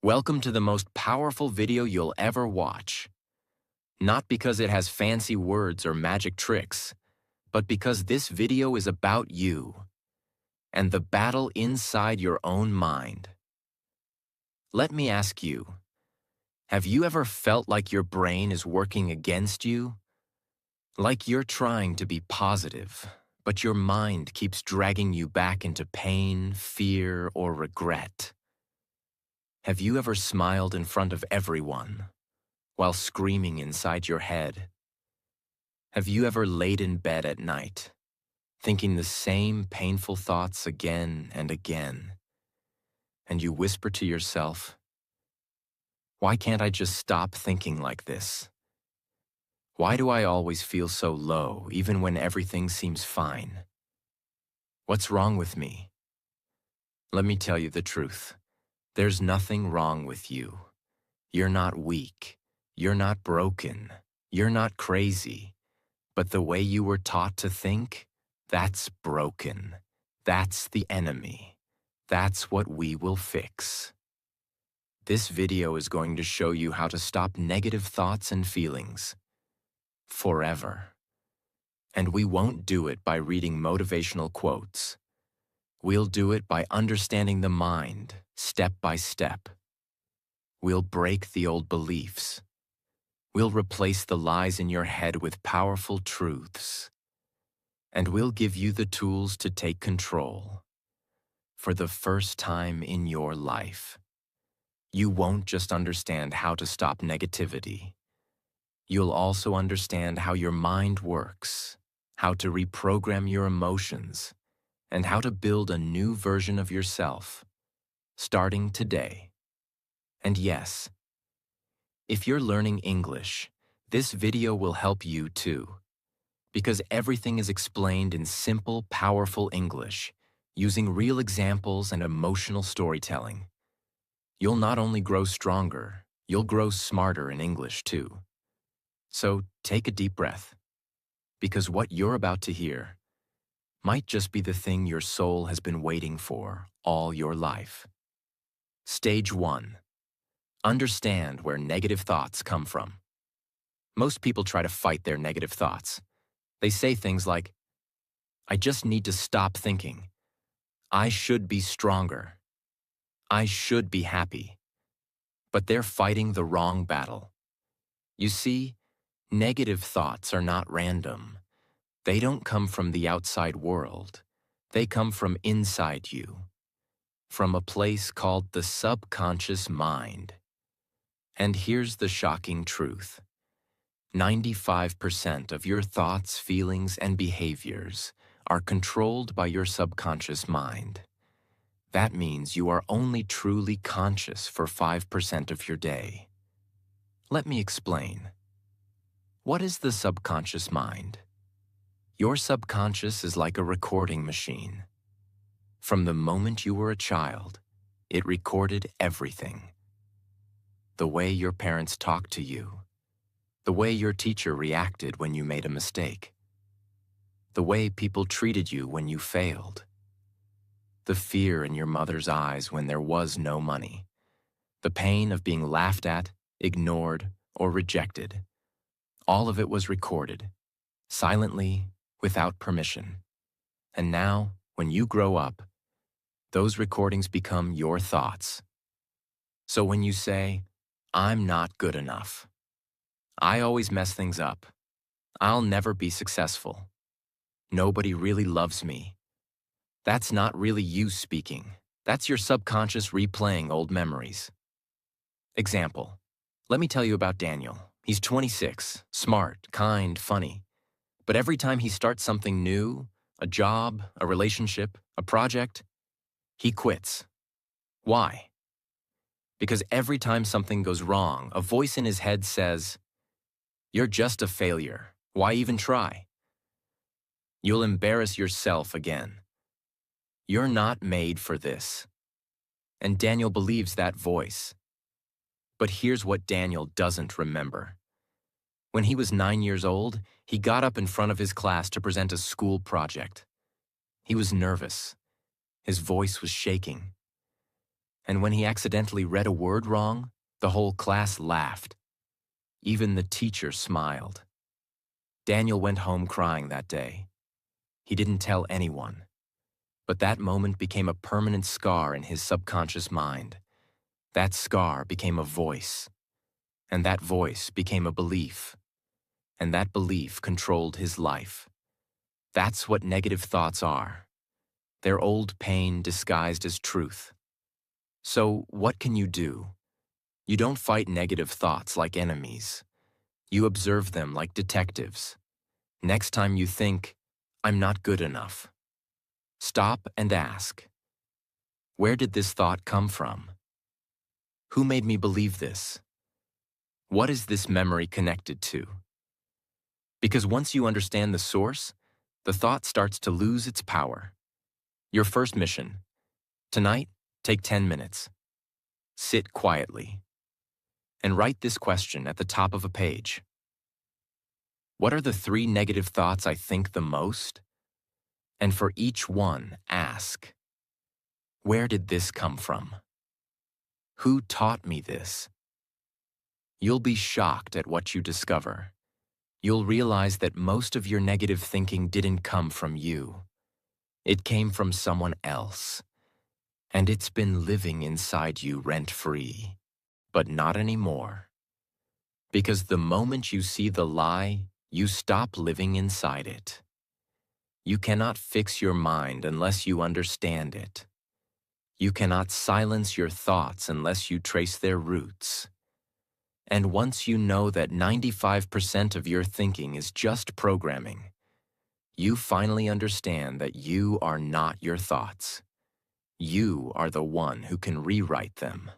Welcome to the most powerful video you'll ever watch. Not because it has fancy words or magic tricks, but because this video is about you and the battle inside your own mind. Let me ask you, have you ever felt like your brain is working against you? Like you're trying to be positive, but your mind keeps dragging you back into pain, fear, or regret? Have you ever smiled in front of everyone while screaming inside your head? Have you ever laid in bed at night, thinking the same painful thoughts again and again, and you whisper to yourself, "Why can't I just stop thinking like this? Why do I always feel so low even when everything seems fine? What's wrong with me?" Let me tell you the truth. There's nothing wrong with you. You're not weak. You're not broken. You're not crazy. But the way you were taught to think, that's broken. That's the enemy. That's what we will fix. This video is going to show you how to stop negative thoughts and feelings forever. And we won't do it by reading motivational quotes. We'll do it by understanding the mind, step by step. We'll break the old beliefs. We'll replace the lies in your head with powerful truths. And we'll give you the tools to take control. For the first time in your life, you won't just understand how to stop negativity. You'll also understand how your mind works, how to reprogram your emotions, and how to build a new version of yourself, starting today. And yes, if you're learning English, this video will help you too, because everything is explained in simple, powerful English, using real examples and emotional storytelling. You'll not only grow stronger, you'll grow smarter in English too. So take a deep breath, because what you're about to hear might just be the thing your soul has been waiting for all your life. Stage 1. Understand where negative thoughts come from. Most people try to fight their negative thoughts. They say things like, "I just need to stop thinking. I should be stronger. I should be happy." But they're fighting the wrong battle. You see, negative thoughts are not random. They don't come from the outside world. They come from inside you, from a place called the subconscious mind. And here's the shocking truth. 95% of your thoughts, feelings, and behaviors are controlled by your subconscious mind. That means you are only truly conscious for 5% of your day. Let me explain. What is the subconscious mind? Your subconscious is like a recording machine. From the moment you were a child, it recorded everything. The way your parents talked to you, the way your teacher reacted when you made a mistake, the way people treated you when you failed, the fear in your mother's eyes when there was no money, the pain of being laughed at, ignored, or rejected. All of it was recorded, silently, without permission. And now, when you grow up, those recordings become your thoughts. So when you say, "I'm not good enough. I always mess things up. I'll never be successful. Nobody really loves me," that's not really you speaking. That's your subconscious replaying old memories. Example. Let me tell you about Daniel. He's 26, smart, kind, funny. But every time he starts something new, a job, a relationship, a project, he quits. Why? Because every time something goes wrong, a voice in his head says, "You're just a failure. Why even try? You'll embarrass yourself again. You're not made for this." And Daniel believes that voice. But here's what Daniel doesn't remember. When he was 9 years old, he got up in front of his class to present a school project. He was nervous. His voice was shaking. And when he accidentally read a word wrong, the whole class laughed. Even the teacher smiled. Daniel went home crying that day. He didn't tell anyone. But that moment became a permanent scar in his subconscious mind. That scar became a voice. And that voice became a belief. And that belief controlled his life. That's what negative thoughts are. They're old pain disguised as truth. So, what can you do? You don't fight negative thoughts like enemies. You observe them like detectives. Next time you think, "I'm not good enough," stop and ask, where did this thought come from? Who made me believe this? What is this memory connected to? Because once you understand the source, the thought starts to lose its power. Your first mission. Tonight, take 10 minutes. Sit quietly. And write this question at the top of a page. What are the 3 negative thoughts I think the most? And for each one, ask, where did this come from? Who taught me this? You'll be shocked at what you discover. You'll realize that most of your negative thinking didn't come from you. It came from someone else. And it's been living inside you rent-free. But not anymore. Because the moment you see the lie, you stop living inside it. You cannot fix your mind unless you understand it. You cannot silence your thoughts unless you trace their roots. And once you know that 95% of your thinking is just programming, you finally understand that you are not your thoughts. You are the one who can rewrite them.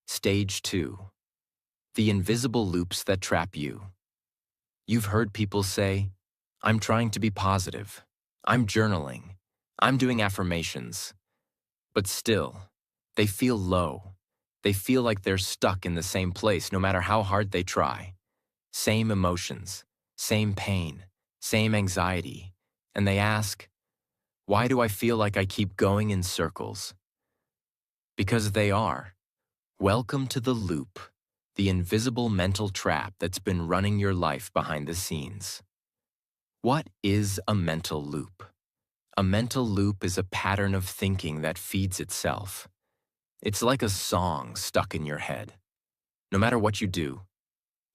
Stage 2. The invisible loops that trap you. You've heard people say, "I'm trying to be positive. I'm journaling. I'm doing affirmations." But still, they feel low. They feel like they're stuck in the same place no matter how hard they try. Same emotions, same pain, same anxiety. And they ask, why do I feel like I keep going in circles? Because they are. Welcome to the loop, the invisible mental trap that's been running your life behind the scenes. What is a mental loop? A mental loop is a pattern of thinking that feeds itself. It's like a song stuck in your head. No matter what you do,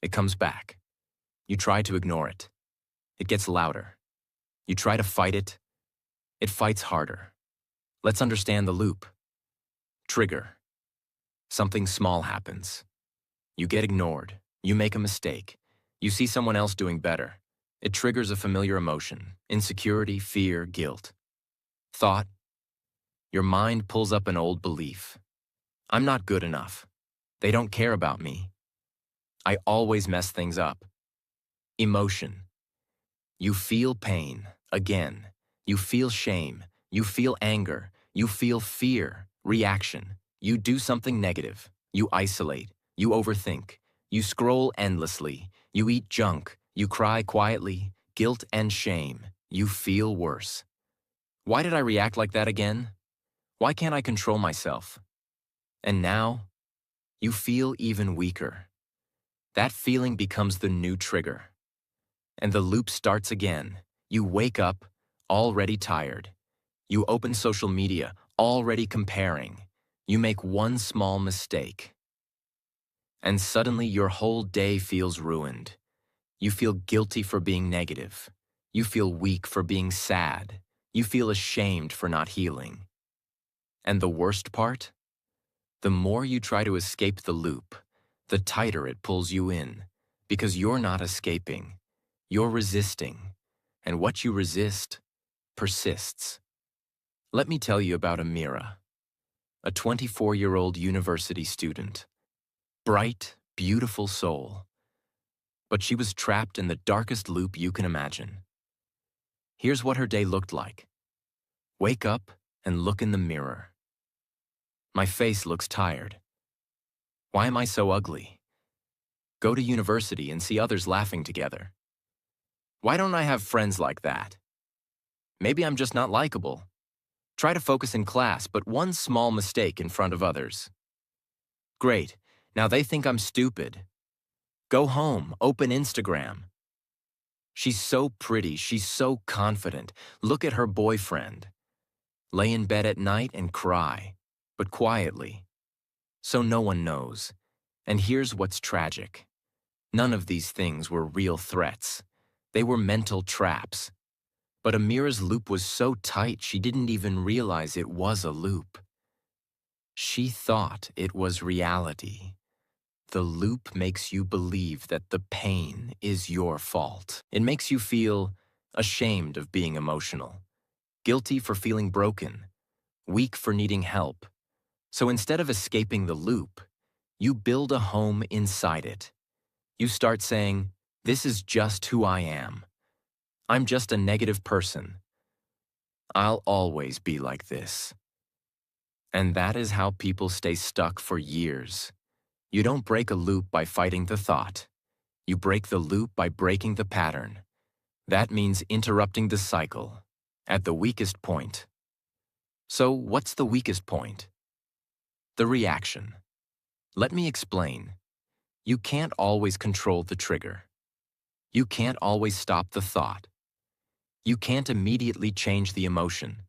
it comes back. You try to ignore it. It gets louder. You try to fight it. It fights harder. Let's understand the loop. Trigger. Something small happens. You get ignored. You make a mistake. You see someone else doing better. It triggers a familiar emotion: insecurity, fear, guilt. Thought. Your mind pulls up an old belief. I'm not good enough. They don't care about me. I always mess things up. Emotion. You feel pain, again. You feel shame. You feel anger. You feel fear. Reaction. You do something negative. You isolate. You overthink. You scroll endlessly. You eat junk. You cry quietly. Guilt and shame. You feel worse. Why did I react like that again? Why can't I control myself? And now, you feel even weaker. That feeling becomes the new trigger. And the loop starts again. You wake up, already tired. You open social media, already comparing. You make one small mistake. And suddenly your whole day feels ruined. You feel guilty for being negative. You feel weak for being sad. You feel ashamed for not healing. And the worst part? The more you try to escape the loop, the tighter it pulls you in, because you're not escaping. You're resisting, and what you resist persists. Let me tell you about Amira, a 24-year-old university student. Bright, beautiful soul. But she was trapped in the darkest loop you can imagine. Here's what her day looked like. Wake up and look in the mirror. My face looks tired. Why am I so ugly? Go to university and see others laughing together. Why don't I have friends like that? Maybe I'm just not likable. Try to focus in class, but one small mistake in front of others. Great, now they think I'm stupid. Go home, open Instagram. She's so pretty, she's so confident. Look at her boyfriend. Lay in bed at night and cry, but quietly, so no one knows. And here's what's tragic. None of these things were real threats. They were mental traps. But Amira's loop was so tight she didn't even realize it was a loop. She thought it was reality. The loop makes you believe that the pain is your fault. It makes you feel ashamed of being emotional, guilty for feeling broken, weak for needing help. So instead of escaping the loop, you build a home inside it. You start saying, "This is just who I am. I'm just a negative person. I'll always be like this." And that is how people stay stuck for years. You don't break a loop by fighting the thought. You break the loop by breaking the pattern. That means interrupting the cycle at the weakest point. So what's the weakest point? The reaction. Let me explain. You can't always control the trigger. You can't always stop the thought. You can't immediately change the emotion.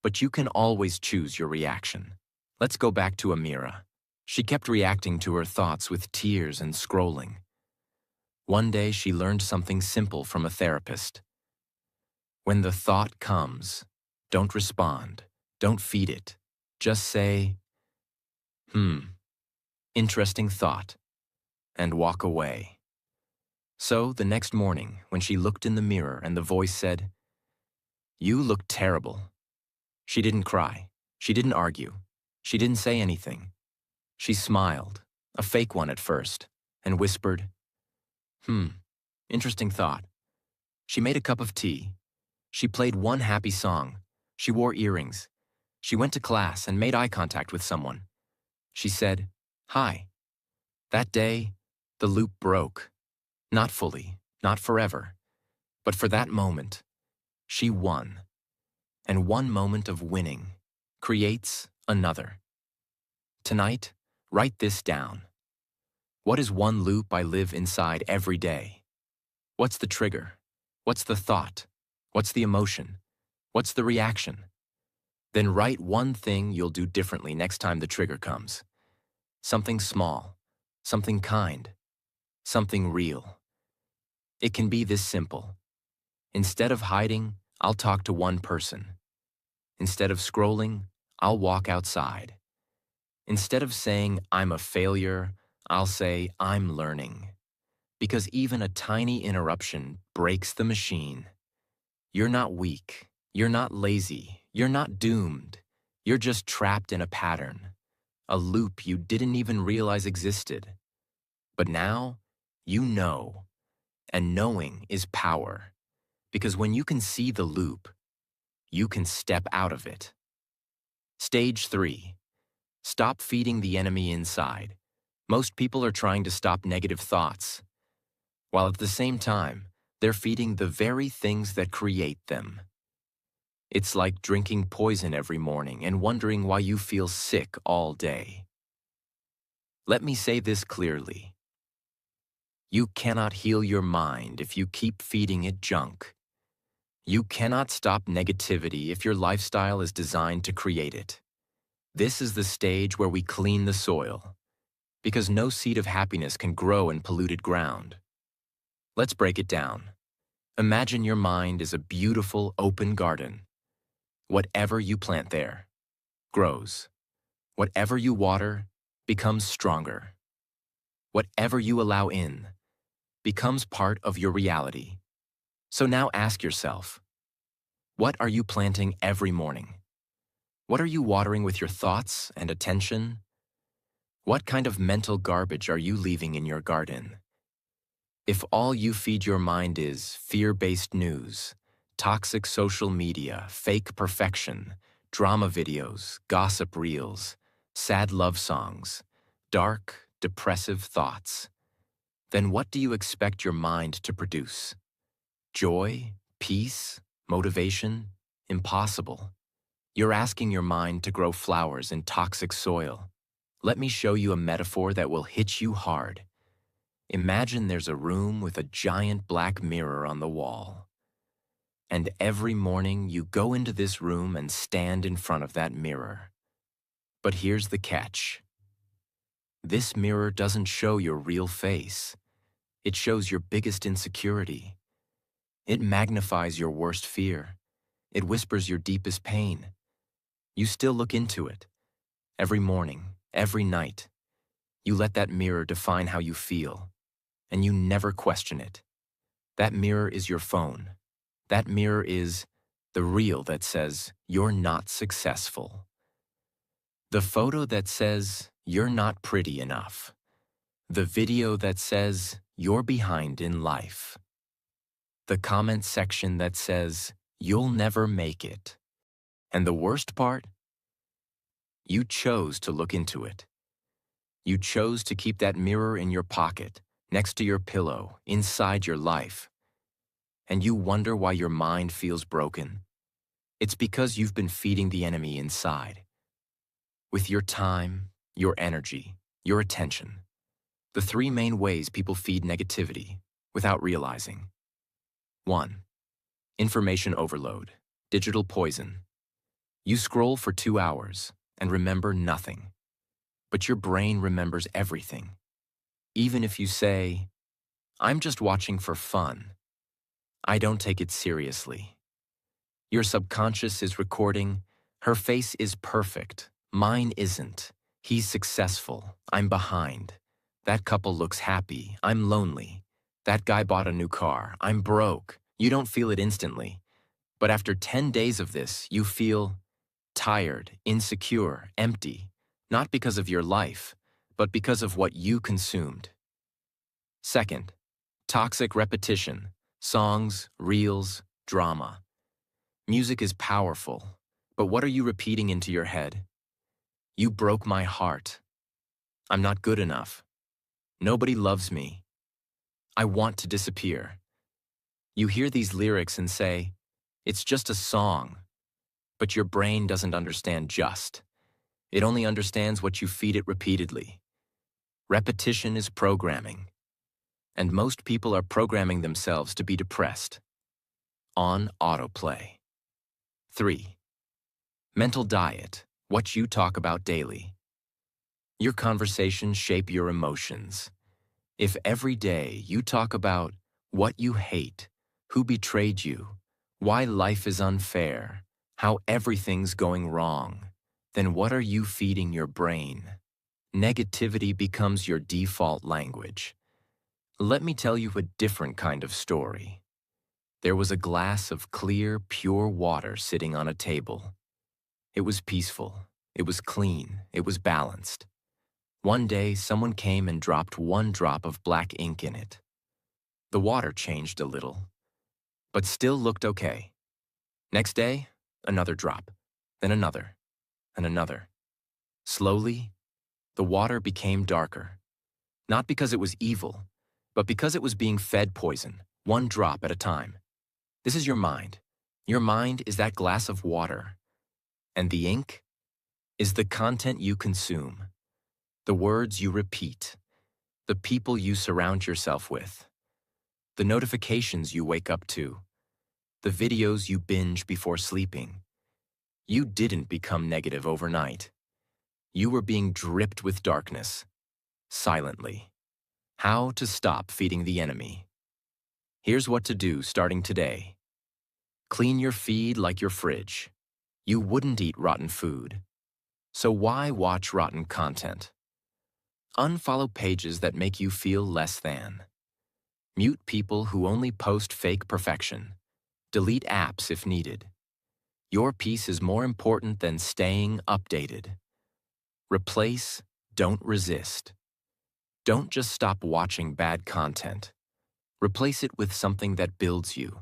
But you can always choose your reaction. Let's go back to Amira. She kept reacting to her thoughts with tears and scrolling. One day she learned something simple from a therapist. When the thought comes, don't respond, don't feed it. Just say, interesting thought, and walk away. So the next morning, when she looked in the mirror and the voice said, "You look terrible," she didn't cry, she didn't argue, she didn't say anything. She smiled, a fake one at first, and whispered, interesting thought. She made a cup of tea. She played one happy song. She wore earrings. She went to class and made eye contact with someone. She said, "Hi." That day, the loop broke. Not fully, not forever, but for that moment, she won. And one moment of winning creates another. Tonight, write this down. What is one loop I live inside every day? What's the trigger? What's the thought? What's the emotion? What's the reaction? Then write one thing you'll do differently next time the trigger comes. Something small, something kind, something real. It can be this simple. Instead of hiding, I'll talk to one person. Instead of scrolling, I'll walk outside. Instead of saying I'm a failure, I'll say I'm learning. Because even a tiny interruption breaks the machine. You're not weak. You're not lazy. You're not doomed. You're just trapped in a pattern, a loop you didn't even realize existed. But now, you know. And knowing is power. Because when you can see the loop, you can step out of it. Stage 3. Stop feeding the enemy inside. Most people are trying to stop negative thoughts, while at the same time, they're feeding the very things that create them. It's like drinking poison every morning and wondering why you feel sick all day. Let me say this clearly. You cannot heal your mind if you keep feeding it junk. You cannot stop negativity if your lifestyle is designed to create it. This is the stage where we clean the soil, because no seed of happiness can grow in polluted ground. Let's break it down. Imagine your mind is a beautiful, open garden. Whatever you plant there grows. Whatever you water becomes stronger. Whatever you allow in becomes part of your reality. So now ask yourself, what are you planting every morning? What are you watering with your thoughts and attention? What kind of mental garbage are you leaving in your garden? If all you feed your mind is fear-based news, toxic social media, fake perfection, drama videos, gossip reels, sad love songs, dark, depressive thoughts, then what do you expect your mind to produce? Joy? Peace? Motivation? Impossible. You're asking your mind to grow flowers in toxic soil. Let me show you a metaphor that will hit you hard. Imagine there's a room with a giant black mirror on the wall. And every morning you go into this room and stand in front of that mirror. But here's the catch. This mirror doesn't show your real face. It shows your biggest insecurity. It magnifies your worst fear. It whispers your deepest pain. You still look into it. Every morning, every night. You let that mirror define how you feel. And you never question it. That mirror is your phone. That mirror is the reel that says you're not successful. The photo that says you're not pretty enough. The video that says you're behind in life. The comment section that says you'll never make it. And the worst part? You chose to look into it. You chose to keep that mirror in your pocket, next to your pillow, inside your life. And you wonder why your mind feels broken. It's because you've been feeding the enemy inside. With your time, your energy, your attention. The three main ways people feed negativity without realizing. 1. Information overload, digital poison. You scroll for 2 hours and remember nothing. But your brain remembers everything. Even if you say, I'm just watching for fun. I don't take it seriously. Your subconscious is recording, her face is perfect, mine isn't. He's successful, I'm behind. That couple looks happy, I'm lonely. That guy bought a new car, I'm broke. You don't feel it instantly. But after 10 days of this, you feel tired, insecure, empty. Not because of your life, but because of what you consumed. 2. Toxic repetition. Songs, reels, drama. Music is powerful, but what are you repeating into your head? You broke my heart. I'm not good enough. Nobody loves me. I want to disappear. You hear these lyrics and say, it's just a song. But your brain doesn't understand just. It only understands what you feed it repeatedly. Repetition is programming. And most people are programming themselves to be depressed. On autoplay. 3. Mental diet, what you talk about daily. Your conversations shape your emotions. If every day you talk about what you hate, who betrayed you, why life is unfair, how everything's going wrong, then what are you feeding your brain? Negativity becomes your default language. Let me tell you a different kind of story. There was a glass of clear, pure water sitting on a table. It was peaceful, it was clean, it was balanced. One day, someone came and dropped one drop of black ink in it. The water changed a little, but still looked okay. Next day, another drop, then another, and another. Slowly, the water became darker. Not because it was evil, but because it was being fed poison, one drop at a time. This is your mind. Your mind is that glass of water. And the ink is the content you consume, the words you repeat, the people you surround yourself with, the notifications you wake up to, the videos you binge before sleeping. You didn't become negative overnight. You were being dripped with darkness, silently. How to stop feeding the enemy. Here's what to do starting today. Clean your feed like your fridge. You wouldn't eat rotten food. So why watch rotten content? Unfollow pages that make you feel less than. Mute people who only post fake perfection. Delete apps if needed. Your peace is more important than staying updated. Replace, don't resist. Don't just stop watching bad content. Replace it with something that builds you.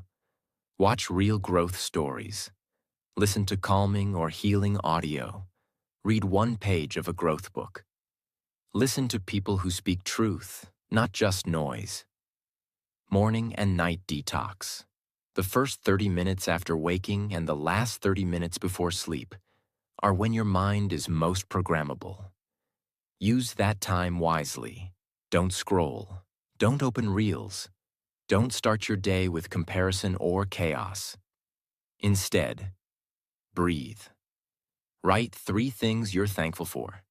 Watch real growth stories. Listen to calming or healing audio. Read one page of a growth book. Listen to people who speak truth, not just noise. Morning and night detox. The first 30 minutes after waking and the last 30 minutes before sleep are when your mind is most programmable. Use that time wisely. Don't scroll. Don't open reels. Don't start your day with comparison or chaos. Instead, breathe. Write 3 things you're thankful for.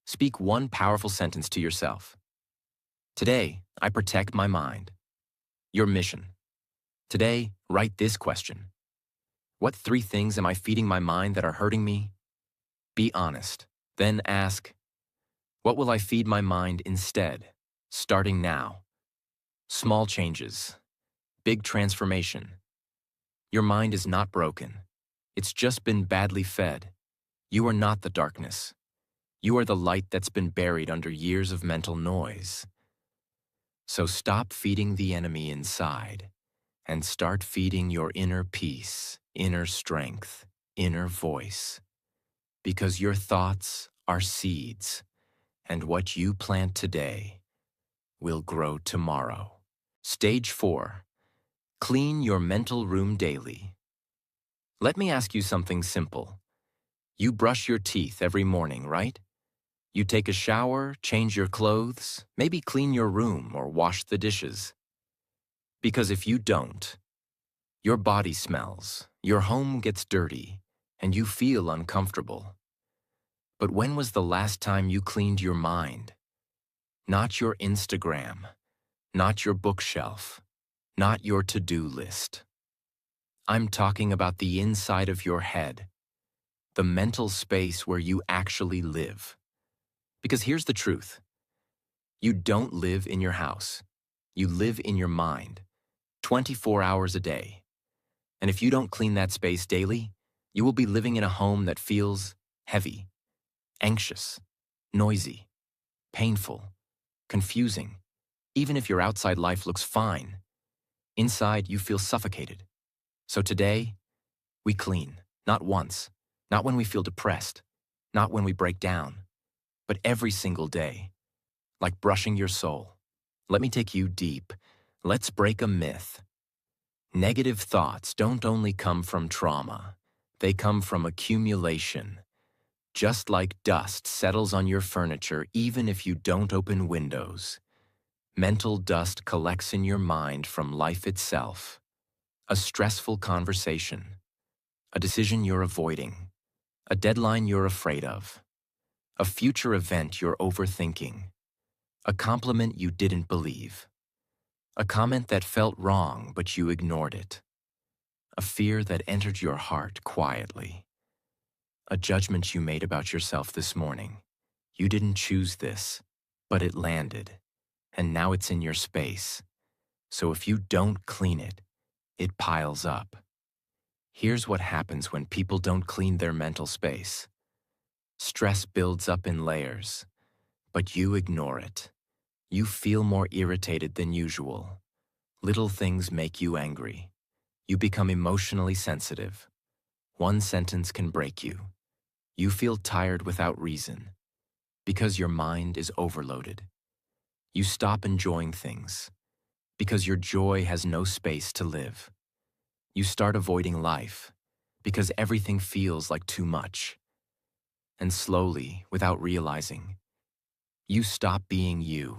Speak one powerful sentence to yourself. Today, I protect my mind. Your mission. Today, write this question. What 3 things am I feeding my mind that are hurting me? Be honest. Then ask, what will I feed my mind instead, starting now? Small changes. Big transformation. Your mind is not broken. It's just been badly fed. You are not the darkness. You are the light that's been buried under years of mental noise. So stop feeding the enemy inside and start feeding your inner peace, inner strength, inner voice. Because your thoughts are seeds, and what you plant today will grow tomorrow. Stage 4. Clean your mental room daily. Let me ask you something simple. You brush your teeth every morning, right? You take a shower, change your clothes, maybe clean your room or wash the dishes. Because if you don't, your body smells, your home gets dirty, and you feel uncomfortable. But when was the last time you cleaned your mind? Not your Instagram, not your bookshelf, not your to-do list. I'm talking about the inside of your head, the mental space where you actually live. Because here's the truth. You don't live in your house. You live in your mind, 24 hours a day. And if you don't clean that space daily, you will be living in a home that feels heavy, anxious, noisy, painful, confusing. Even if your outside life looks fine, inside you feel suffocated. So today, we clean, not once, not when we feel depressed, not when we break down, but every single day, like brushing your soul. Let me take you deep. Let's break a myth. Negative thoughts don't only come from trauma, they come from accumulation. Just like dust settles on your furniture even if you don't open windows, mental dust collects in your mind from life itself. A stressful conversation, a decision you're avoiding, a deadline you're afraid of, a future event you're overthinking, a compliment you didn't believe, a comment that felt wrong but you ignored it, a fear that entered your heart quietly, a judgment you made about yourself this morning. You didn't choose this, but it landed, and now it's in your space. So if you don't clean it, it piles up. Here's what happens when people don't clean their mental space. Stress builds up in layers, but you ignore it. You feel more irritated than usual. Little things make you angry. You become emotionally sensitive. One sentence can break you. You feel tired without reason, because your mind is overloaded. You stop enjoying things, because your joy has no space to live. You start avoiding life, because everything feels like too much. And slowly, without realizing, you stop being you.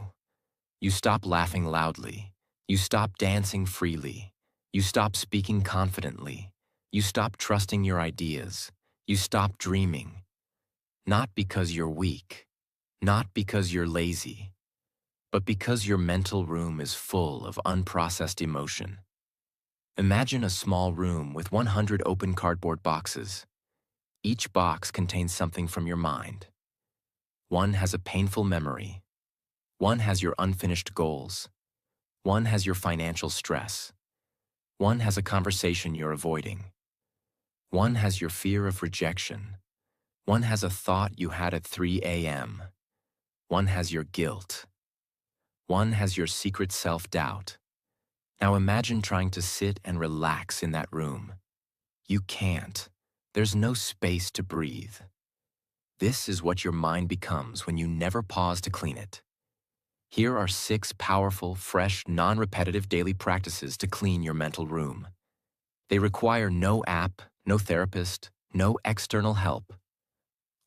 You stop laughing loudly. You stop dancing freely. You stop speaking confidently. You stop trusting your ideas. You stop dreaming. Not because you're weak, not because you're lazy, but because your mental room is full of unprocessed emotion. Imagine a small room with 100 open cardboard boxes. Each box contains something from your mind. One has a painful memory. One has your unfinished goals. One has your financial stress. One has a conversation you're avoiding. One has your fear of rejection. One has a thought you had at 3 a.m. One has your guilt. One has your secret self-doubt. Now imagine trying to sit and relax in that room. You can't. There's no space to breathe. This is what your mind becomes when you never pause to clean it. Here are 6 powerful, fresh, non-repetitive daily practices to clean your mental room. They require no app, no therapist, no external help.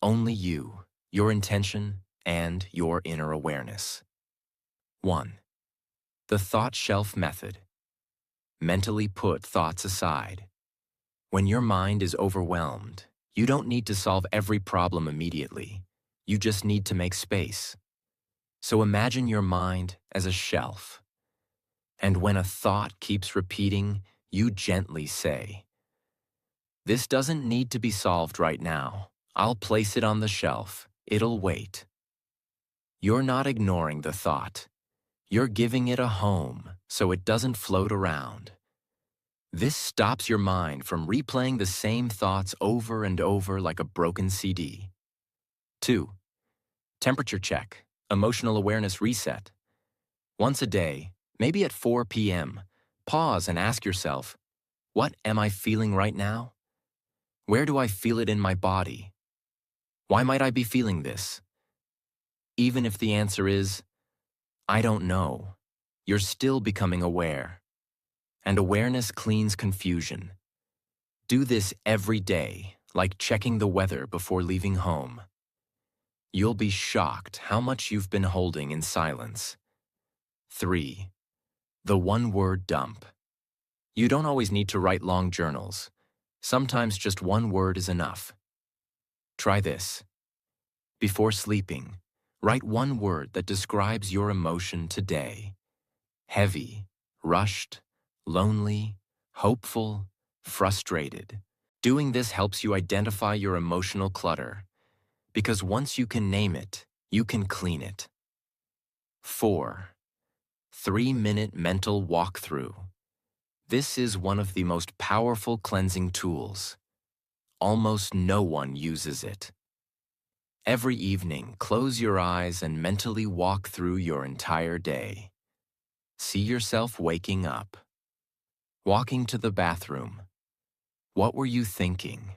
Only you, your intention, and your inner awareness. 1. The thought shelf method. Mentally put thoughts aside. When your mind is overwhelmed, you don't need to solve every problem immediately. You just need to make space. So imagine your mind as a shelf. And when a thought keeps repeating, you gently say, "This doesn't need to be solved right now. I'll place it on the shelf. It'll wait." You're not ignoring the thought. You're giving it a home so it doesn't float around. This stops your mind from replaying the same thoughts over and over like a broken CD. 2. Temperature check, emotional awareness reset. Once a day, maybe at 4 p.m., pause and ask yourself, what am I feeling right now? Where do I feel it in my body? Why might I be feeling this? Even if the answer is, I don't know, you're still becoming aware. And awareness cleans confusion. Do this every day, like checking the weather before leaving home. You'll be shocked how much you've been holding in silence. 3. The one-word dump. You don't always need to write long journals. Sometimes just one word is enough. Try this. Before sleeping, write one word that describes your emotion today. Heavy, rushed, lonely, hopeful, frustrated. Doing this helps you identify your emotional clutter, because once you can name it, you can clean it. 4. 3-minute mental walkthrough. This is one of the most powerful cleansing tools. Almost no one uses it. Every evening, close your eyes and mentally walk through your entire day. See yourself waking up. Walking to the bathroom. What were you thinking?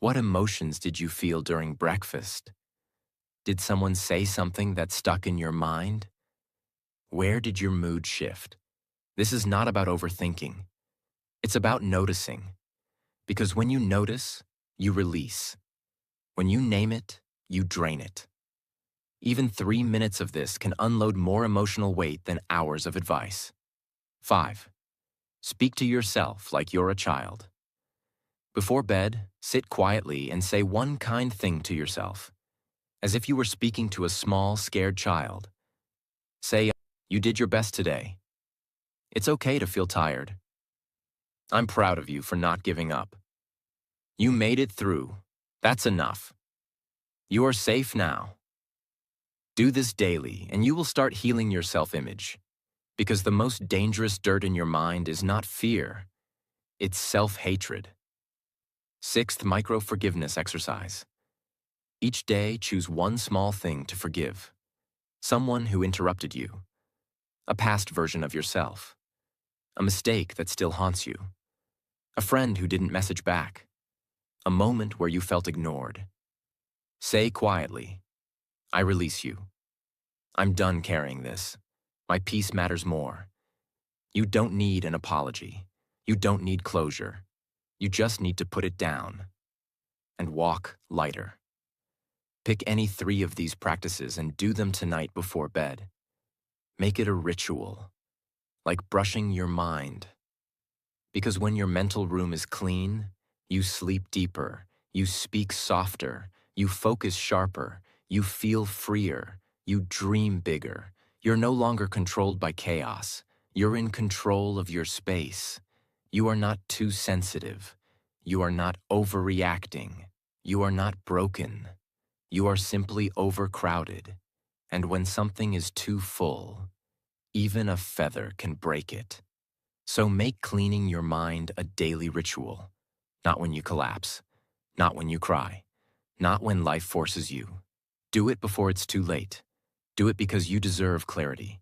What emotions did you feel during breakfast? Did someone say something that stuck in your mind? Where did your mood shift? This is not about overthinking. It's about noticing. Because when you notice, you release. When you name it, you drain it. Even 3 minutes of this can unload more emotional weight than hours of advice. 5. Speak to yourself like you're a child. Before bed, sit quietly and say one kind thing to yourself, as if you were speaking to a small, scared child. Say, "You did your best today. It's okay to feel tired. I'm proud of you for not giving up. You made it through. That's enough. You are safe now." Do this daily, and you will start healing your self-image. Because the most dangerous dirt in your mind is not fear, it's self-hatred. 6th micro-forgiveness exercise. Each day, choose one small thing to forgive. Someone who interrupted you. A past version of yourself. A mistake that still haunts you. A friend who didn't message back. A moment where you felt ignored. Say quietly, "I release you. I'm done carrying this. My peace matters more." You don't need an apology. You don't need closure. You just need to put it down and walk lighter. Pick any 3 of these practices and do them tonight before bed. Make it a ritual, like brushing your mind. Because when your mental room is clean, you sleep deeper, you speak softer, you focus sharper, you feel freer, you dream bigger. You're no longer controlled by chaos. You're in control of your space. You are not too sensitive. You are not overreacting. You are not broken. You are simply overcrowded. And when something is too full, even a feather can break it. So make cleaning your mind a daily ritual. Not when you collapse. Not when you cry. Not when life forces you. Do it before it's too late. Do it because you deserve clarity.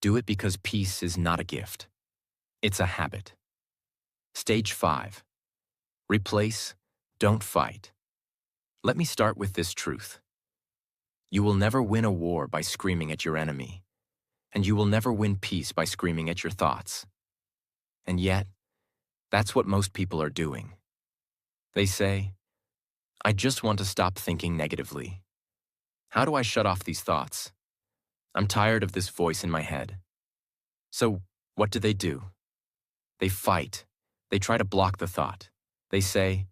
Do it because peace is not a gift. It's a habit. Stage 5. Replace, don't fight. Let me start with this truth. You will never win a war by screaming at your enemy. And you will never win peace by screaming at your thoughts. And yet, That's what most people are doing. They say, I just want to stop thinking negatively. How do I shut off these thoughts? I'm tired of this voice in my head. So, what do? They fight. They try to block the thought. They say,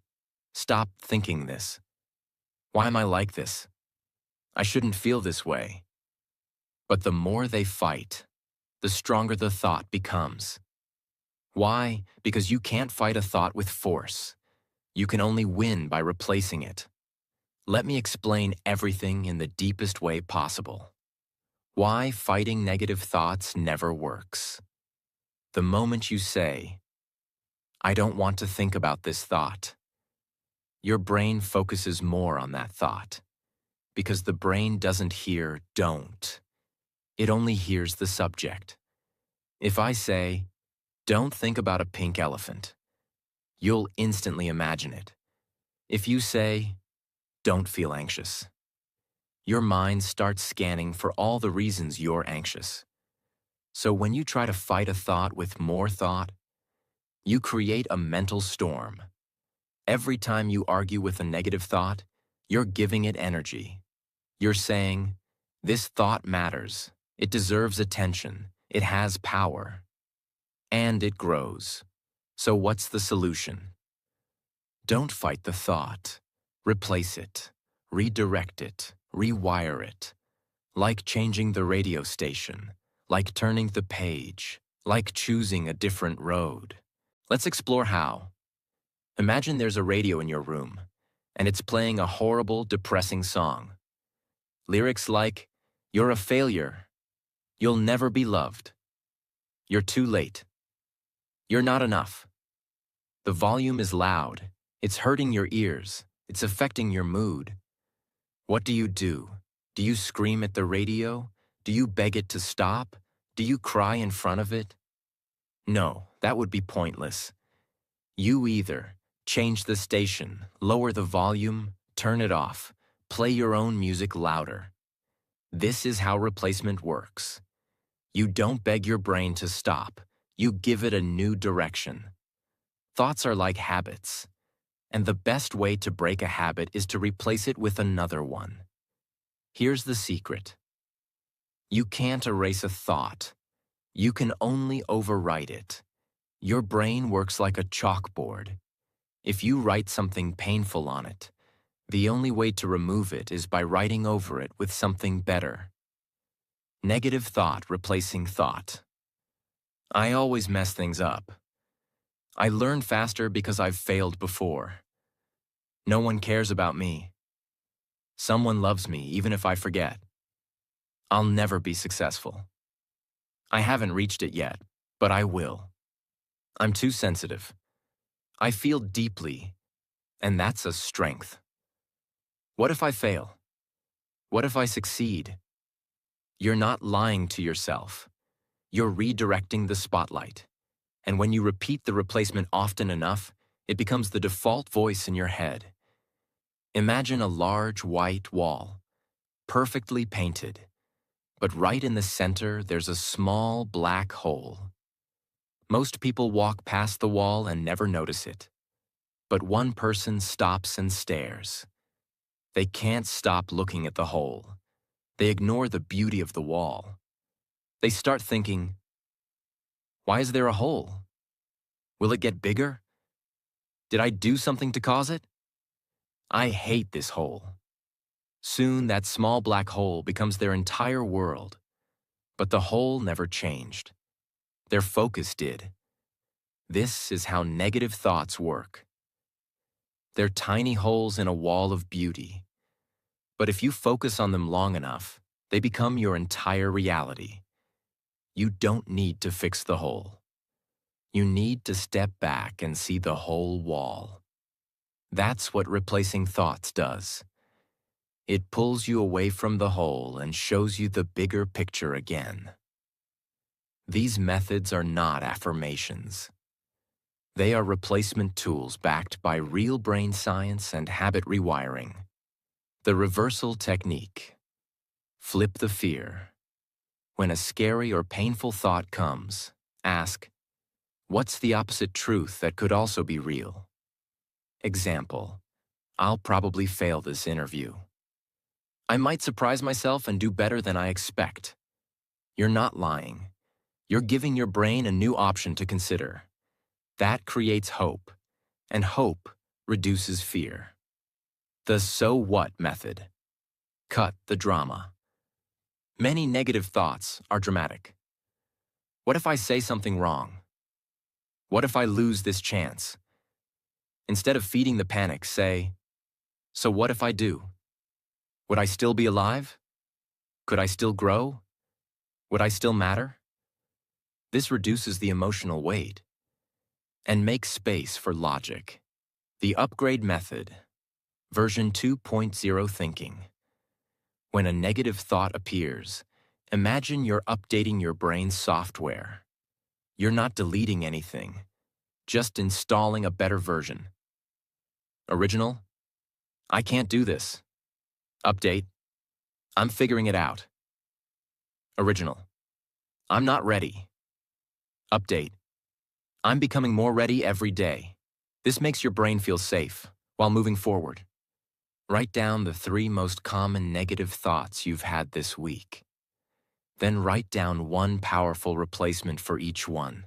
stop thinking this. Why am I like this? I shouldn't feel this way. But the more they fight, the stronger the thought becomes. Why? Because you can't fight a thought with force. You can only win by replacing it. Let me explain everything in the deepest way possible. Why fighting negative thoughts never works. The moment you say, I don't want to think about this thought, your brain focuses more on that thought. Because the brain doesn't hear don't. It only hears the subject. If I say, don't think about a pink elephant, you'll instantly imagine it. If you say, don't feel anxious, your mind starts scanning for all the reasons you're anxious. So when you try to fight a thought with more thought, you create a mental storm. Every time you argue with a negative thought, you're giving it energy. You're saying, this thought matters. It deserves attention. It has power. And it grows. So what's the solution? Don't fight the thought. Replace it. Redirect it. Rewire it. Like changing the radio station. Like turning the page. Like choosing a different road. Let's explore how. Imagine there's a radio in your room, and it's playing a horrible, depressing song. Lyrics like, you're a failure. You'll never be loved. You're too late. You're not enough. The volume is loud. It's hurting your ears. It's affecting your mood. What do? Do you scream at the radio? Do you beg it to stop? Do you cry in front of it? No, that would be pointless. You either change the station, lower the volume, turn it off, play your own music louder. This is how replacement works. You don't beg your brain to stop. You give it a new direction. Thoughts are like habits, and the best way to break a habit is to replace it with another one. Here's the secret. You can't erase a thought. You can only overwrite it. Your brain works like a chalkboard. If you write something painful on it, the only way to remove it is by writing over it with something better. Negative thought replacing thought. I always mess things up. I learn faster because I've failed before. No one cares about me. Someone loves me even if I forget. I'll never be successful. I haven't reached it yet, but I will. I'm too sensitive. I feel deeply, and that's a strength. What if I fail? What if I succeed? You're not lying to yourself. You're redirecting the spotlight. And when you repeat the replacement often enough, it becomes the default voice in your head. Imagine a large white wall, perfectly painted, but right in the center there's a small black hole. Most people walk past the wall and never notice it. But one person stops and stares. They can't stop looking at the hole. They ignore the beauty of the wall. They start thinking, why is there a hole? Will it get bigger? Did I do something to cause it? I hate this hole. Soon that small black hole becomes their entire world. But the hole never changed. Their focus did. This is how negative thoughts work. They're tiny holes in a wall of beauty. But if you focus on them long enough, they become your entire reality. You don't need to fix the hole. You need to step back and see the whole wall. That's what replacing thoughts does. It pulls you away from the hole and shows you the bigger picture again. These methods are not affirmations. They are replacement tools backed by real brain science and habit rewiring. The reversal technique. Flip the fear. When a scary or painful thought comes, ask, What's the opposite truth that could also be real? Example, I'll probably fail this interview. I might surprise myself and do better than I expect. You're not lying. You're giving your brain a new option to consider. That creates hope, and hope reduces fear. The so what method. Cut the drama. Many negative thoughts are dramatic. What if I say something wrong? What if I lose this chance? Instead of feeding the panic, say, so what if I do? Would I still be alive? Could I still grow? Would I still matter? This reduces the emotional weight and makes space for logic. The upgrade method, version 2.0 thinking. When a negative thought appears, imagine you're updating your brain's software. You're not deleting anything, just installing a better version. Original, I can't do this. Update, I'm figuring it out. Original, I'm not ready. Update, I'm becoming more ready every day. This makes your brain feel safe while moving forward. Write down the 3 most common negative thoughts you've had this week. Then write down one powerful replacement for each one.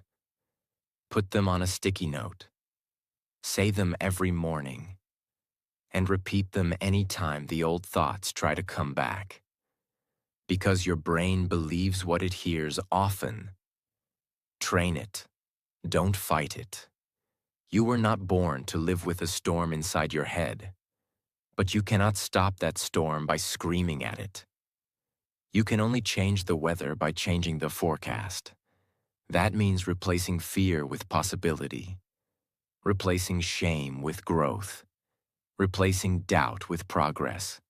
Put them on a sticky note. Say them every morning. And repeat them anytime the old thoughts try to come back. Because your brain believes what it hears often. Train it. Don't fight it. You were not born to live with a storm inside your head. But you cannot stop that storm by screaming at it. You can only change the weather by changing the forecast. That means replacing fear with possibility, replacing shame with growth, replacing doubt with progress.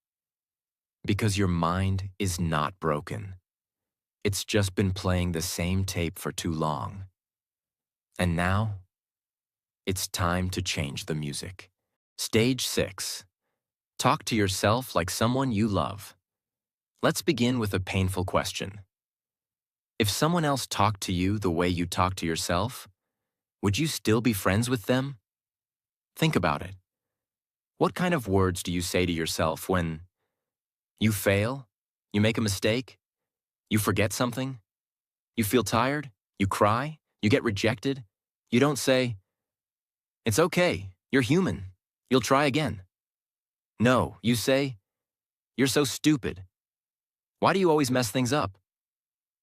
Because your mind is not broken. It's just been playing the same tape for too long. And now, it's time to change the music. Stage 6. Talk to yourself like someone you love. Let's begin with a painful question. If someone else talked to you the way you talk to yourself, would you still be friends with them? Think about it. What kind of words do you say to yourself when you fail, you make a mistake, you forget something, you feel tired, you cry, you get rejected? You don't say, it's okay, you're human, you'll try again. No, you say, you're so stupid. Why do you always mess things up?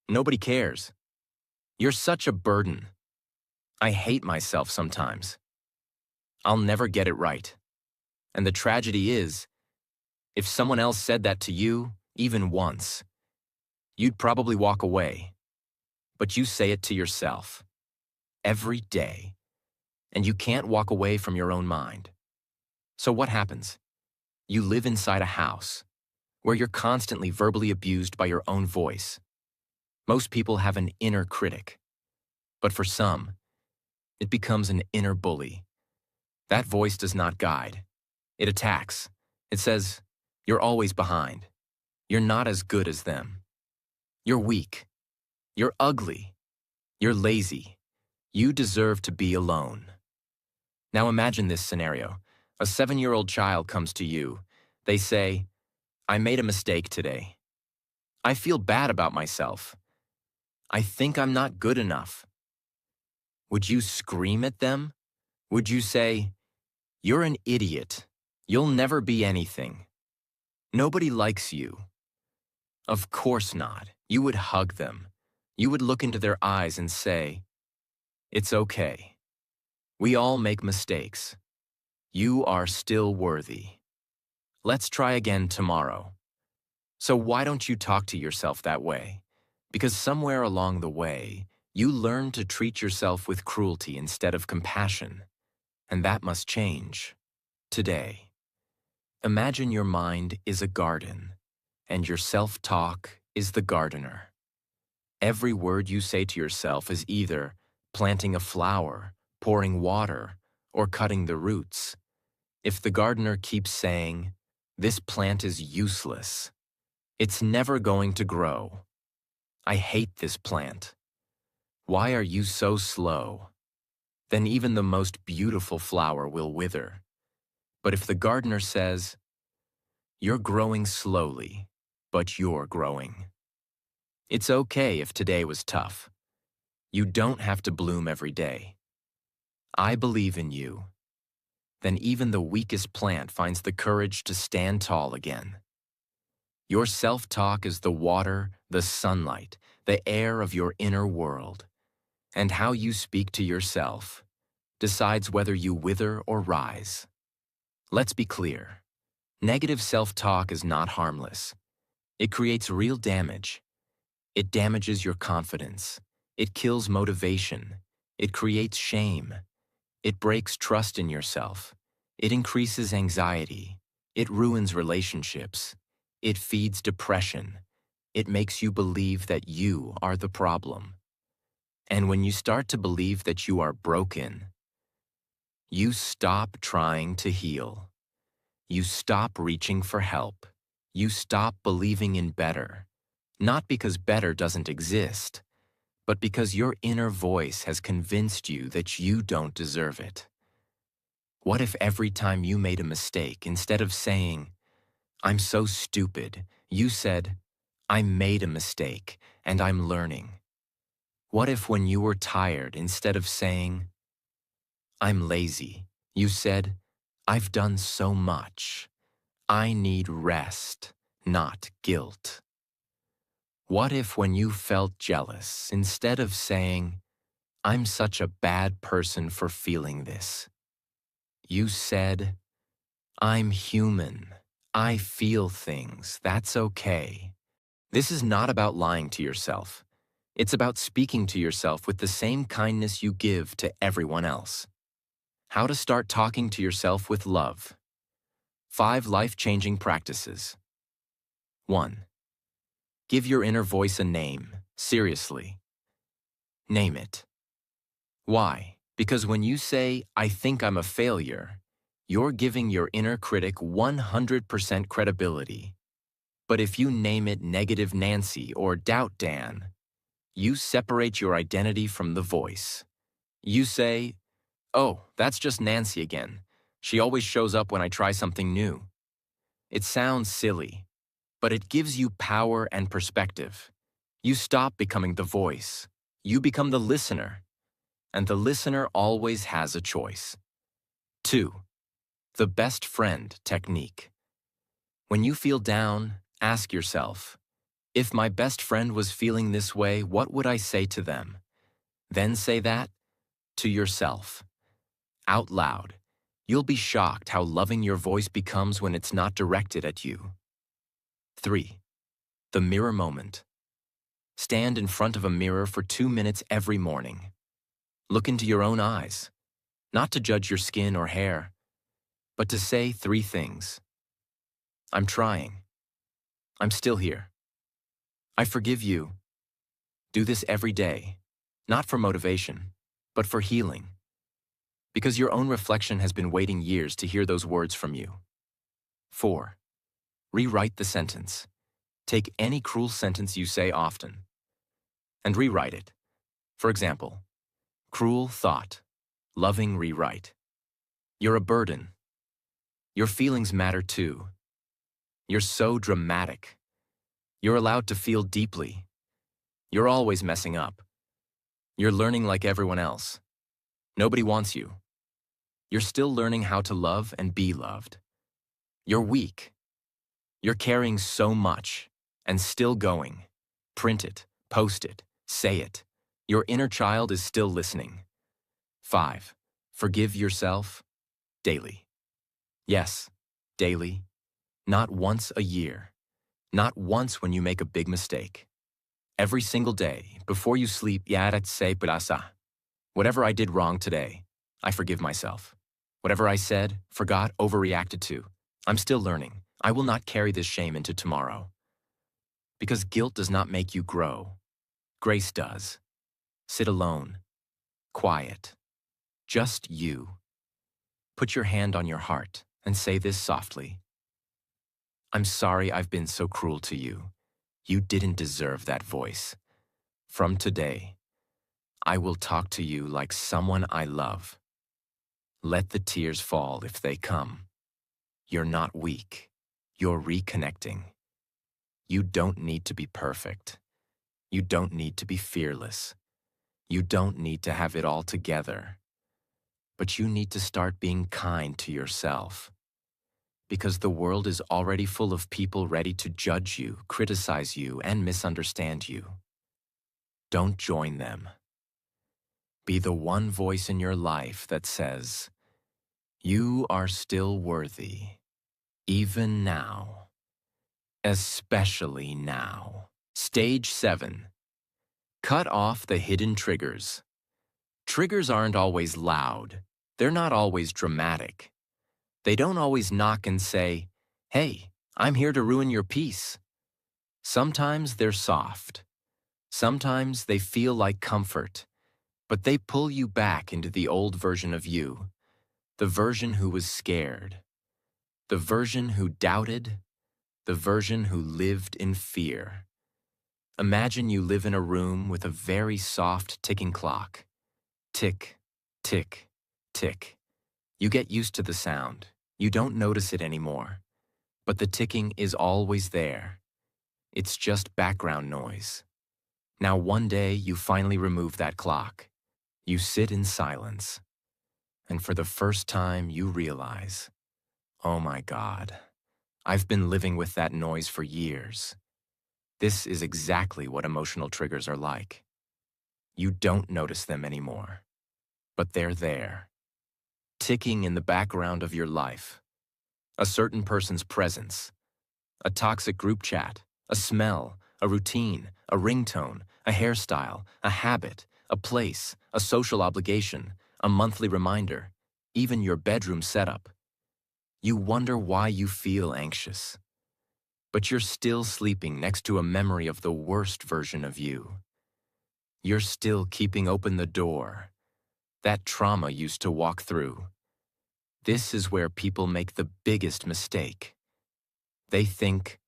Nobody cares. You're such a burden. I hate myself sometimes. I'll never get it right. And the tragedy is, if someone else said that to you, even once, you'd probably walk away. But you say it to yourself every day, and you can't walk away from your own mind. So what happens? You live inside a house where you're constantly verbally abused by your own voice. Most people have an inner critic, but for some, it becomes an inner bully. That voice does not guide. It attacks. It says, you're always behind. You're not as good as them. You're weak. You're ugly. You're lazy. You deserve to be alone. Now imagine this scenario. A 7-year-old child comes to you. They say, I made a mistake today. I feel bad about myself. I think I'm not good enough. Would you scream at them? Would you say, you're an idiot. You'll never be anything. Nobody likes you. Of course not. You would hug them. You would look into their eyes and say, it's okay. We all make mistakes. You are still worthy. Let's try again tomorrow. So why don't you talk to yourself that way? Because somewhere along the way, you learn to treat yourself with cruelty instead of compassion. And that must change. Today. Imagine your mind is a garden, and your self-talk is the gardener. Every word you say to yourself is either planting a flower, pouring water, or cutting the roots. If the gardener keeps saying, this plant is useless, it's never going to grow. I hate this plant. Why are you so slow? then even the most beautiful flower will wither. But if the gardener says, "You're growing slowly, but you're growing," it's okay if today was tough. You don't have to bloom every day. I believe in you. Then even the weakest plant finds the courage to stand tall again. Your self-talk is the water, the sunlight, the air of your inner world. And how you speak to yourself decides whether you wither or rise. Let's be clear. Negative self-talk is not harmless. It creates real damage. It damages your confidence. It kills motivation. It creates shame. It breaks trust in yourself. It increases anxiety. It ruins relationships. It feeds depression. It makes you believe that you are the problem. And when you start to believe that you are broken, you stop trying to heal. You stop reaching for help. You stop believing in better. Not because better doesn't exist, but because your inner voice has convinced you that you don't deserve it. What if every time you made a mistake, instead of saying, "I'm so stupid," you said, "I made a mistake and I'm learning"? What if when you were tired, instead of saying, "I'm lazy," you said, "I've done so much. I need rest, not guilt"? What if when you felt jealous, instead of saying, "I'm such a bad person for feeling this," you said, "I'm human. I feel things. That's okay"? This is not about lying to yourself. It's about speaking to yourself with the same kindness you give to everyone else. How to start talking to yourself with love. 5 life-changing practices. 1. Give your inner voice a name, seriously. Name it. Why? Because when you say, "I think I'm a failure," you're giving your inner critic 100% credibility. But if you name it Negative Nancy or Doubt Dan, you separate your identity from the voice. You say, "Oh, that's just Nancy again. She always shows up when I try something new." It sounds silly, but it gives you power and perspective. You stop becoming the voice. You become the listener, and the listener always has a choice. 2. The best friend technique. When you feel down, ask yourself, if my best friend was feeling this way, what would I say to them? Then say that to yourself, out loud. You'll be shocked how loving your voice becomes when it's not directed at you. 3. The mirror moment. Stand in front of a mirror for 2 minutes every morning. Look into your own eyes, not to judge your skin or hair, but to say 3 things. I'm trying. I'm still here. I forgive you. Do this every day, not for motivation, but for healing. Because your own reflection has been waiting years to hear those words from you. 4. Rewrite the sentence. Take any cruel sentence you say often and rewrite it. For example, cruel thought, loving rewrite. You're a burden. Your feelings matter too. You're so dramatic. You're allowed to feel deeply. You're always messing up. You're learning like everyone else. Nobody wants you. You're still learning how to love and be loved. You're weak. You're carrying so much and still going. Print it, post it, say it. Your inner child is still listening. 5. Forgive yourself daily. Yes, daily. Not once a year. Not once when you make a big mistake. Every single day, before you sleep, whatever I did wrong today, I forgive myself. Whatever I said, forgot, overreacted to, I'm still learning. I will not carry this shame into tomorrow. Because guilt does not make you grow. Grace does. Sit alone. Quiet. Just you. Put your hand on your heart and say this softly. I'm sorry I've been so cruel to you. You didn't deserve that voice. From today, I will talk to you like someone I love. Let the tears fall if they come. You're not weak. You're reconnecting. You don't need to be perfect. You don't need to be fearless. You don't need to have it all together. But you need to start being kind to yourself. Because the world is already full of people ready to judge you, criticize you, and misunderstand you. Don't join them. Be the one voice in your life that says, you are still worthy, even now, especially now. Stage 7. Cut off the hidden triggers. Triggers aren't always loud. They're not always dramatic. They don't always knock and say, hey, I'm here to ruin your peace. Sometimes they're soft. Sometimes they feel like comfort, but they pull you back into the old version of you, the version who was scared, the version who doubted, the version who lived in fear. Imagine you live in a room with a very soft ticking clock. Tick, tick, tick. You get used to the sound. You don't notice it anymore. But the ticking is always there. It's just background noise. Now one day you finally remove that clock. You sit in silence. And for the first time you realize, oh my God, I've been living with that noise for years. This is exactly what emotional triggers are like. You don't notice them anymore. But they're there, ticking in the background of your life. A certain person's presence, a toxic group chat, a smell, a routine, a ringtone, a hairstyle, a habit, a place, a social obligation, a monthly reminder, even your bedroom setup. You wonder why you feel anxious. But you're still sleeping next to a memory of the worst version of you. You're still keeping open the door that trauma used to walk through. This is where people make the biggest mistake. They think,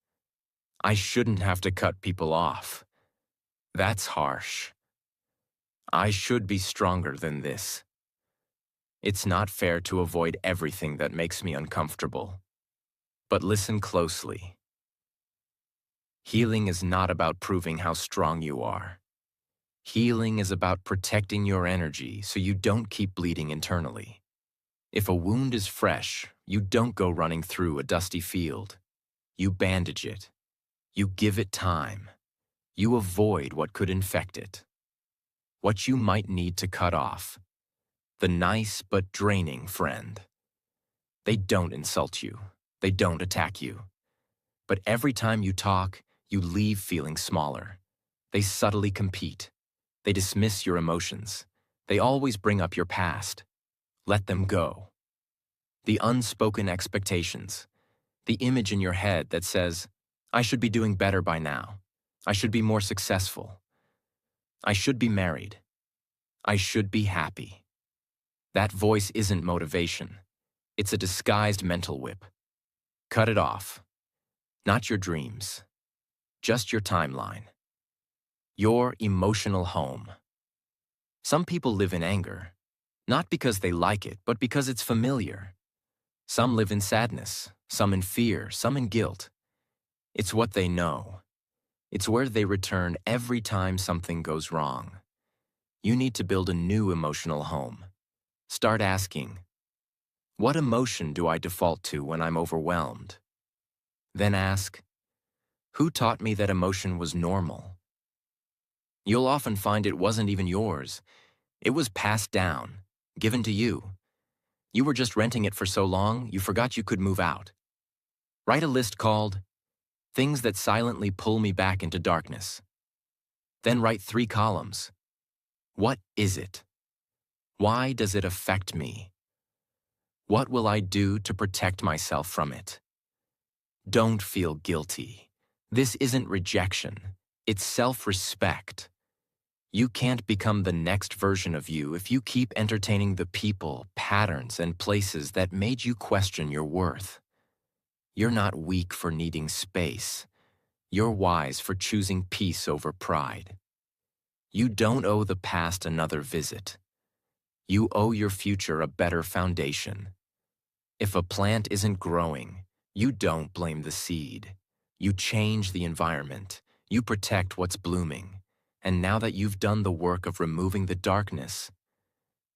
I shouldn't have to cut people off. That's harsh. I should be stronger than this. It's not fair to avoid everything that makes me uncomfortable. But listen closely. Healing is not about proving how strong you are. Healing is about protecting your energy so you don't keep bleeding internally. If a wound is fresh, you don't go running through a dusty field. You bandage it. You give it time. You avoid what could infect it. What you might need to cut off. The nice but draining friend. They don't insult you. They don't attack you. But every time you talk, you leave feeling smaller. They subtly compete. They dismiss your emotions. They always bring up your past. Let them go. The unspoken expectations. The image in your head that says, I should be doing better by now. I should be more successful. I should be married. I should be happy. That voice isn't motivation. It's a disguised mental whip. Cut it off. Not your dreams. Just your timeline. Your emotional home. Some people live in anger, not because they like it, but because it's familiar. Some live in sadness, some in fear, some in guilt. It's what they know. It's where they return every time something goes wrong. You need to build a new emotional home. Start asking, what emotion do I default to when I'm overwhelmed? Then ask, who taught me that emotion was normal? You'll often find it wasn't even yours. It was passed down, given to you. You were just renting it for so long, you forgot you could move out. Write a list called, Things That Silently Pull Me Back into Darkness. Then write 3 columns. What is it? Why does it affect me? What will I do to protect myself from it? Don't feel guilty. This isn't rejection. It's self-respect. You can't become the next version of you if you keep entertaining the people, patterns, and places that made you question your worth. You're not weak for needing space. You're wise for choosing peace over pride. You don't owe the past another visit. You owe your future a better foundation. If a plant isn't growing, you don't blame the seed. You change the environment. You protect what's blooming. And now that you've done the work of removing the darkness,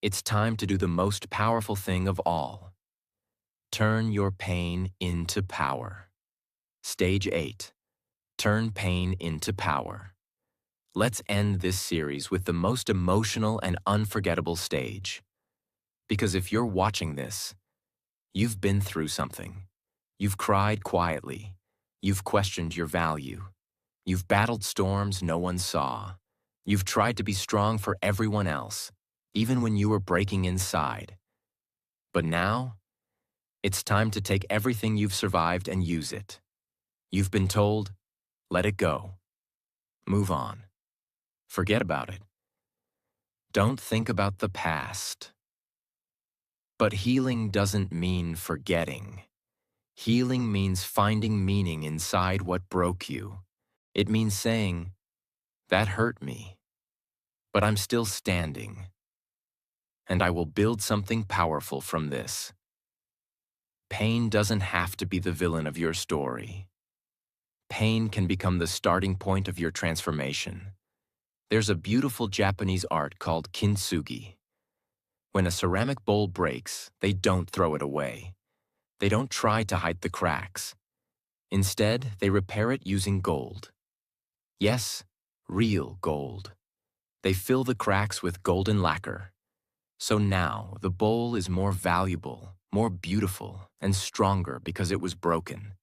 it's time to do the most powerful thing of all. Turn your pain into power. Stage 8. Turn pain into power. Let's end this series with the most emotional and unforgettable stage. Because if you're watching this, you've been through something. You've cried quietly. You've questioned your value. You've battled storms no one saw. You've tried to be strong for everyone else, even when you were breaking inside. But now, it's time to take everything you've survived and use it. You've been told, let it go. Move on. Forget about it. Don't think about the past. But healing doesn't mean forgetting. Healing means finding meaning inside what broke you. It means saying, that hurt me, but I'm still standing. And I will build something powerful from this. Pain doesn't have to be the villain of your story. Pain can become the starting point of your transformation. There's a beautiful Japanese art called kintsugi. When a ceramic bowl breaks, they don't throw it away. They don't try to hide the cracks. Instead, they repair it using gold. Yes, real gold. They fill the cracks with golden lacquer. So now, the bowl is more valuable, more beautiful, and stronger because it was broken.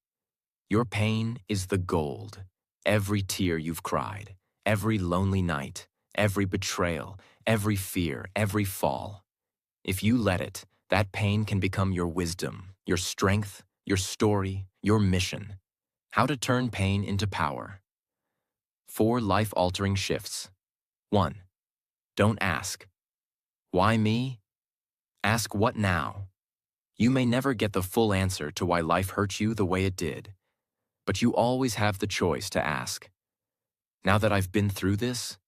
Your pain is the gold. Every tear you've cried, every lonely night, every betrayal, every fear, every fall. If you let it, that pain can become your wisdom, your strength, your story, your mission. How to turn pain into power. 4 life-altering shifts. 1. Don't ask, why me? Ask what now? You may never get the full answer to why life hurt you the way it did, but you always have the choice to ask, now that I've been through this,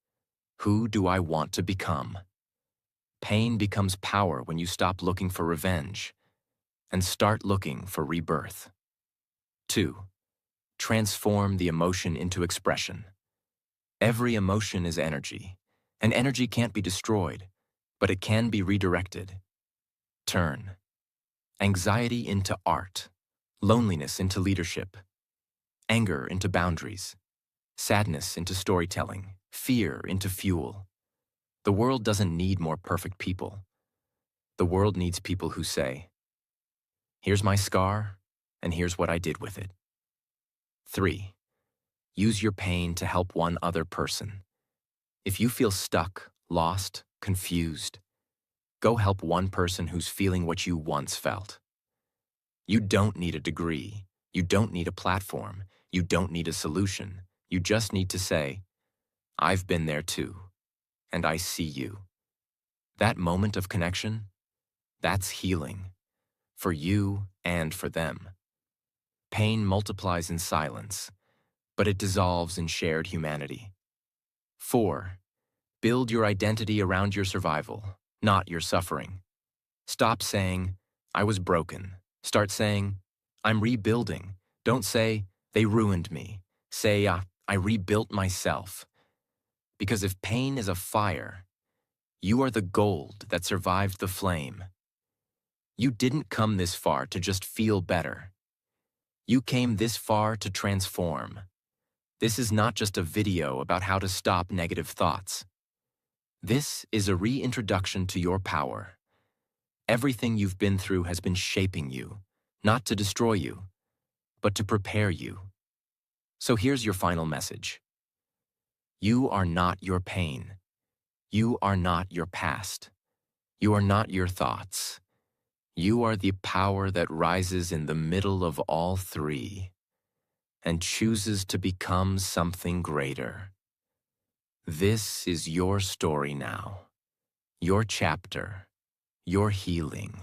who do I want to become? Pain becomes power when you stop looking for revenge and start looking for rebirth. 2. Transform the emotion into expression. Every emotion is energy, and energy can't be destroyed, but it can be redirected. Turn anxiety into art, loneliness into leadership, anger into boundaries, sadness into storytelling, fear into fuel. The world doesn't need more perfect people. The world needs people who say, here's my scar, and here's what I did with it. 3. Use your pain to help one other person. If you feel stuck, lost, confused, go help one person who's feeling what you once felt. You don't need a degree. You don't need a platform. You don't need a solution. You just need to say, I've been there too, and I see you. That moment of connection, that's healing, for you and for them. Pain multiplies in silence, but it dissolves in shared humanity. 4. Build your identity around your survival, not your suffering. Stop saying, I was broken. Start saying, I'm rebuilding. Don't say, they ruined me. Say, I rebuilt myself. Because if pain is a fire, you are the gold that survived the flame. You didn't come this far to just feel better. You came this far to transform. This is not just a video about how to stop negative thoughts. This is a reintroduction to your power. Everything you've been through has been shaping you, not to destroy you, but to prepare you. So here's your final message. You are not your pain. You are not your past. You are not your thoughts. You are the power that rises in the middle of all three and chooses to become something greater. This is your story now, your chapter, your healing,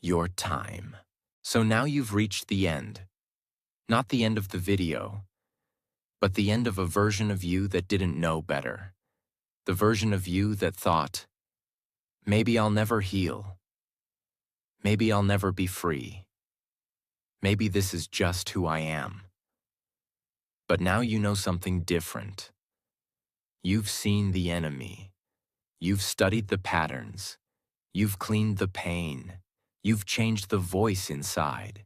your time. So now you've reached the end. Not the end of the video, but the end of a version of you that didn't know better. The version of you that thought, maybe I'll never heal. Maybe I'll never be free. Maybe this is just who I am. But now you know something different. You've seen the enemy. You've studied the patterns. You've cleaned the pain. You've changed the voice inside.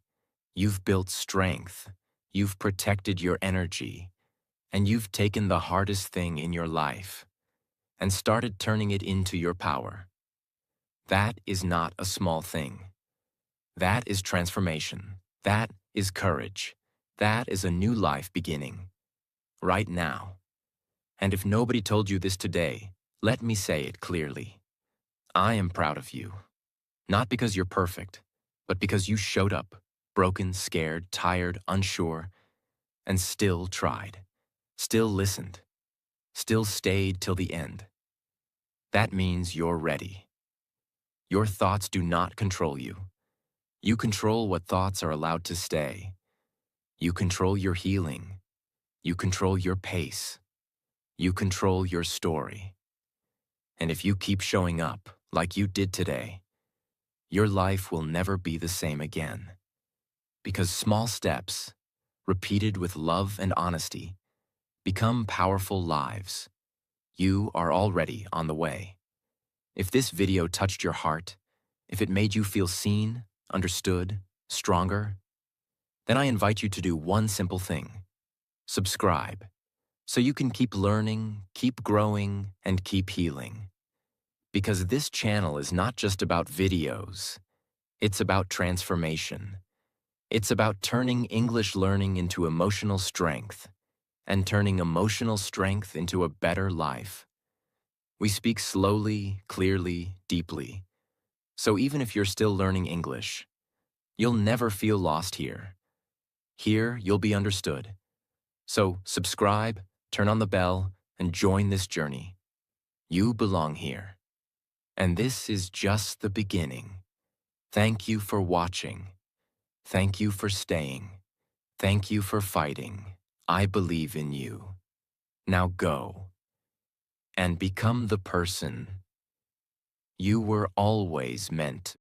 You've built strength. You've protected your energy. And you've taken the hardest thing in your life and started turning it into your power. That is not a small thing. That is transformation. That is courage. That is a new life beginning. Right now. And if nobody told you this today, let me say it clearly. I am proud of you. Not because you're perfect, but because you showed up, broken, scared, tired, unsure, and still tried, still listened, still stayed till the end. That means you're ready. Your thoughts do not control you. You control what thoughts are allowed to stay. You control your healing. You control your pace. You control your story. And if you keep showing up like you did today, your life will never be the same again. Because small steps, repeated with love and honesty, become powerful lives. You are already on the way. If this video touched your heart, if it made you feel seen, understood, stronger, then I invite you to do one simple thing. Subscribe, so you can keep learning, keep growing, and keep healing. Because this channel is not just about videos, it's about transformation. It's about turning English learning into emotional strength, and turning emotional strength into a better life. We speak slowly, clearly, deeply. So even if you're still learning English, you'll never feel lost here. Here, you'll be understood. So subscribe, turn on the bell, and join this journey. You belong here. And this is just the beginning. Thank you for watching. Thank you for staying. Thank you for fighting. I believe in you. Now go and become the person you were always meant